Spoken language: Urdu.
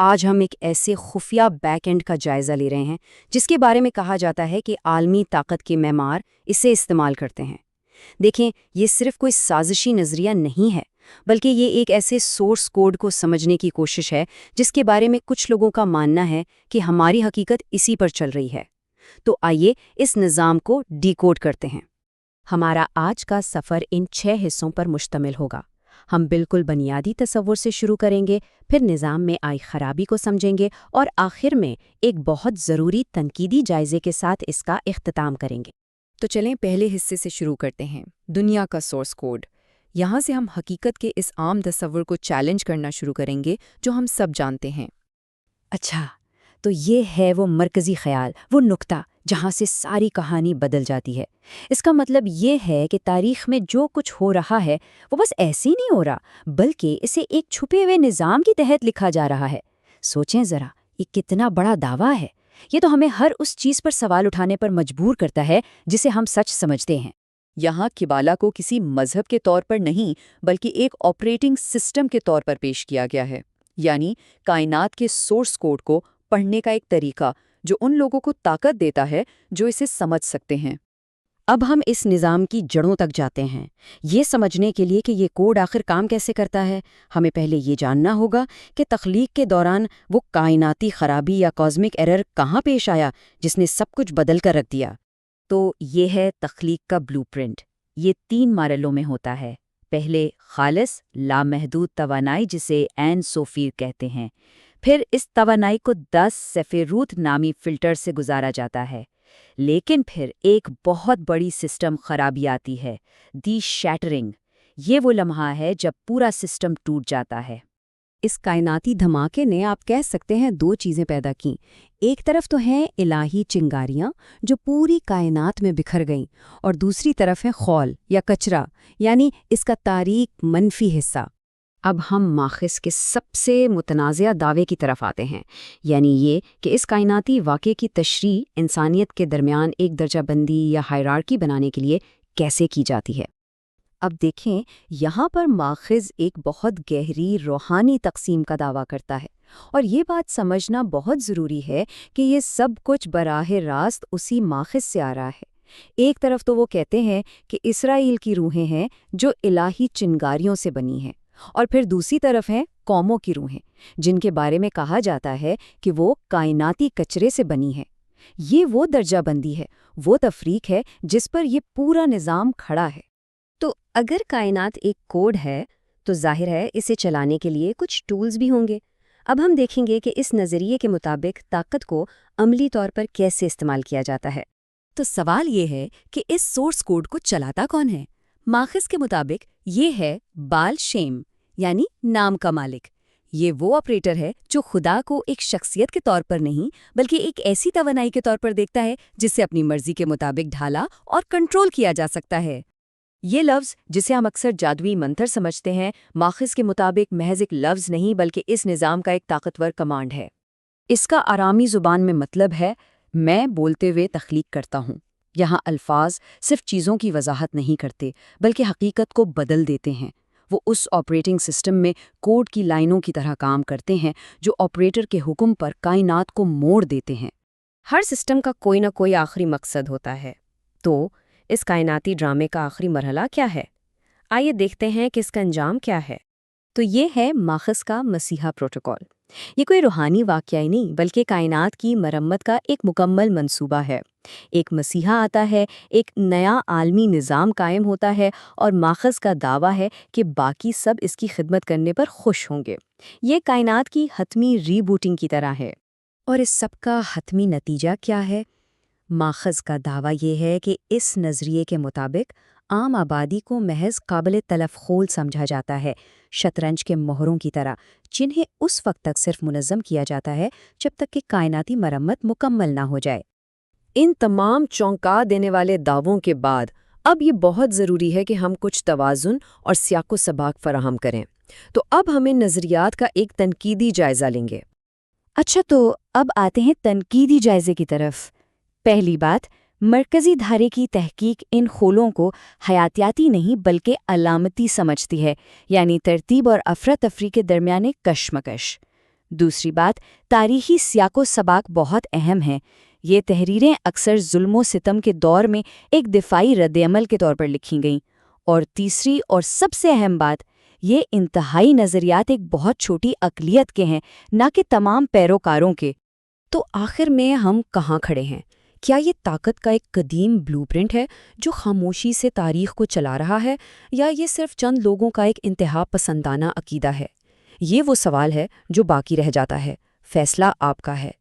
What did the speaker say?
آج ہم ایک ایسے خفیہ بیک اینڈ کا جائزہ لے رہے ہیں جس کے بارے میں کہا جاتا ہے کہ عالمی طاقت کے معمار اسے استعمال کرتے ہیں۔ دیکھیں، یہ صرف کوئی سازشی نظریہ نہیں ہے، بلکہ یہ ایک ایسے سورس کوڈ کو سمجھنے کی کوشش ہے جس کے بارے میں کچھ لوگوں کا ماننا ہے کہ ہماری حقیقت اسی پر چل رہی ہے۔ تو آئیے اس نظام کو ڈی کوڈ کرتے ہیں۔ ہمارا آج کا سفر ان 6 حصوں پر مشتمل ہوگا۔ ہم بالکل بنیادی تصور سے شروع کریں گے، پھر نظام میں آئی خرابی کو سمجھیں گے اور آخر میں ایک بہت ضروری تنقیدی جائزے کے ساتھ اس کا اختتام کریں گے۔ تو چلیں پہلے حصے سے شروع کرتے ہیں، دنیا کا سورس کوڈ۔ یہاں سے ہم حقیقت کے اس عام تصور کو چیلنج کرنا شروع کریں گے جو ہم سب جانتے ہیں۔ اچھا، تو یہ ہے وہ مرکزی خیال، وہ نقطہ جہاں سے ساری کہانی بدل جاتی ہے۔ اس کا مطلب یہ ہے کہ تاریخ میں جو کچھ ہو رہا ہے وہ بس ایسے ہی نہیں ہو رہا، بلکہ اسے ایک چھپے ہوئے نظام کے تحت لکھا جا رہا ہے۔ سوچیں ذرا، یہ کتنا بڑا دعویٰ ہے۔ یہ تو ہمیں ہر اس چیز پر سوال اٹھانے پر مجبور کرتا ہے جسے ہم سچ سمجھتے ہیں۔ یہاں قبالہ کو کسی مذہب کے طور پر نہیں بلکہ ایک آپریٹنگ سسٹم کے طور پر پیش کیا گیا ہے، یعنی کائنات کے سورس کوڈ کو پڑھنے کا ایک طریقہ جو ان لوگوں کو طاقت دیتا ہے جو اسے سمجھ سکتے ہیں۔ اب ہم اس نظام کی جڑوں تک جاتے ہیں۔ یہ سمجھنے کے لیے کہ یہ کوڈ آخر کام کیسے کرتا ہے، ہمیں پہلے یہ جاننا ہوگا کہ تخلیق کے دوران وہ کائناتی خرابی یا کازمک ایرر کہاں پیش آیا جس نے سب کچھ بدل کر رکھ دیا۔ تو یہ ہے تخلیق کا بلو پرنٹ۔ یہ 3 مرحلوں میں ہوتا ہے۔ پہلے خالص لامحدود توانائی جسے این سوفیر کہتے ہیں، پھر اس توانائی کو 10 سیفیروت نامی فلٹر سے گزارا جاتا ہے، لیکن پھر ایک بہت بڑی سسٹم خرابی آتی ہے، دی شیٹرنگ۔ یہ وہ لمحہ ہے جب پورا سسٹم ٹوٹ جاتا ہے۔ اس کائناتی دھماکے نے آپ کہہ سکتے ہیں 2 چیزیں پیدا کیں۔ ایک طرف تو ہیں الہی چنگاریاں جو پوری کائنات میں بکھر گئیں، اور دوسری طرف ہے خول یا کچرا، یعنی اس کا تاریک منفی حصہ۔ اب ہم ماخذ کے سب سے متنازع دعوے کی طرف آتے ہیں، یعنی یہ کہ اس کائناتی واقعے کی تشریح انسانیت کے درمیان ایک درجہ بندی یا ہائرارکی بنانے کے لیے کیسے کی جاتی ہے۔ اب دیکھیں، یہاں پر ماخذ ایک بہت گہری روحانی تقسیم کا دعویٰ کرتا ہے، اور یہ بات سمجھنا بہت ضروری ہے کہ یہ سب کچھ براہ راست اسی ماخذ سے آ رہا ہے۔ ایک طرف تو وہ کہتے ہیں کہ اسرائیل کی روحیں ہیں جو الہی چنگاریوں سے بنی ہیں، اور پھر دوسری طرف ہیں قوموں کی روحیں جن کے بارے میں کہا جاتا ہے کہ وہ کائناتی کچرے سے بنی ہیں۔ یہ وہ درجہ بندی ہے، وہ تفریق ہے جس پر یہ پورا نظام کھڑا ہے۔ تو اگر کائنات ایک کوڈ ہے تو ظاہر ہے اسے چلانے کے لیے کچھ ٹولز بھی ہوں گے۔ اب ہم دیکھیں گے کہ اس نظریے کے مطابق طاقت کو عملی طور پر کیسے استعمال کیا جاتا ہے۔ تو سوال یہ ہے کہ اس سورس کوڈ کو چلاتا کون ہے؟ ماخذ کے مطابق یہ ہے بال شیم، یعنی نام کا مالک۔ یہ وہ آپریٹر ہے جو خدا کو ایک شخصیت کے طور پر نہیں بلکہ ایک ایسی توانائی کے طور پر دیکھتا ہے جسے اپنی مرضی کے مطابق ڈھالا اور کنٹرول کیا جا سکتا ہے۔ یہ لفظ جسے ہم اکثر جادوئی منتر سمجھتے ہیں، ماخذ کے مطابق محض ایک لفظ نہیں بلکہ اس نظام کا ایک طاقتور کمانڈ ہے۔ اس کا آرامی زبان میں مطلب ہے میں بولتے ہوئے تخلیق کرتا ہوں۔ یہاں الفاظ صرف چیزوں کی وضاحت نہیں کرتے بلکہ حقیقت کو بدل دیتے ہیں۔ وہ اس آپریٹنگ سسٹم میں کوڈ کی لائنوں کی طرح کام کرتے ہیں جو آپریٹر کے حکم پر کائنات کو موڑ دیتے ہیں۔ ہر سسٹم کا کوئی نہ کوئی آخری مقصد ہوتا ہے۔ تو اس کائناتی ڈرامے کا آخری مرحلہ کیا ہے؟ آئیے دیکھتے ہیں کہ اس کا انجام کیا ہے۔ تو یہ ہے ماخذ کا مسیحا پروٹوکول۔ یہ کوئی روحانی واقعہ ہی نہیں بلکہ کائنات کی مرمت کا ایک مکمل منصوبہ ہے۔ ایک مسیحا آتا ہے، ایک نیا عالمی نظام قائم ہوتا ہے، اور ماخذ کا دعویٰ ہے کہ باقی سب اس کی خدمت کرنے پر خوش ہوں گے۔ یہ کائنات کی حتمی ری بوٹنگ کی طرح ہے۔ اور اس سب کا حتمی نتیجہ کیا ہے؟ ماخذ کا دعویٰ یہ ہے کہ اس نظریے کے مطابق عام آبادی کو محض قابل تلف خول سمجھا جاتا ہے، شطرنج کے مہروں کی طرح، جنہیں اس وقت تک صرف منظم کیا جاتا ہے جب تک کہ کائناتی مرمت مکمل نہ ہو جائے۔ ان تمام چونکا دینے والے دعووں کے بعد اب یہ بہت ضروری ہے کہ ہم کچھ توازن اور سیاق و سباق فراہم کریں۔ تو اب ہم ان نظریات کا ایک تنقیدی جائزہ لیں گے۔ اچھا، تو اب آتے ہیں تنقیدی جائزے کی طرف۔ پہلی بات، مرکزی دھارے کی تحقیق ان خولوں کو حیاتیاتی نہیں بلکہ علامتی سمجھتی ہے، یعنی ترتیب اور افراتفری کے درمیان ایک کشمکش۔ دوسری بات، تاریخی سیاق و سباق بہت اہم ہے۔ یہ تحریریں اکثر ظلم و ستم کے دور میں ایک دفاعی رد عمل کے طور پر لکھی گئیں۔ اور تیسری اور سب سے اہم بات، یہ انتہائی نظریات ایک بہت چھوٹی اقلیت کے ہیں، نہ کہ تمام پیروکاروں کے۔ تو آخر میں ہم کہاں کھڑے ہیں؟ کیا یہ طاقت کا ایک قدیم بلو پرنٹ ہے جو خاموشی سے تاریخ کو چلا رہا ہے، یا یہ صرف چند لوگوں کا ایک انتہا پسندانہ عقیدہ ہے؟ یہ وہ سوال ہے جو باقی رہ جاتا ہے۔ فیصلہ آپ کا ہے۔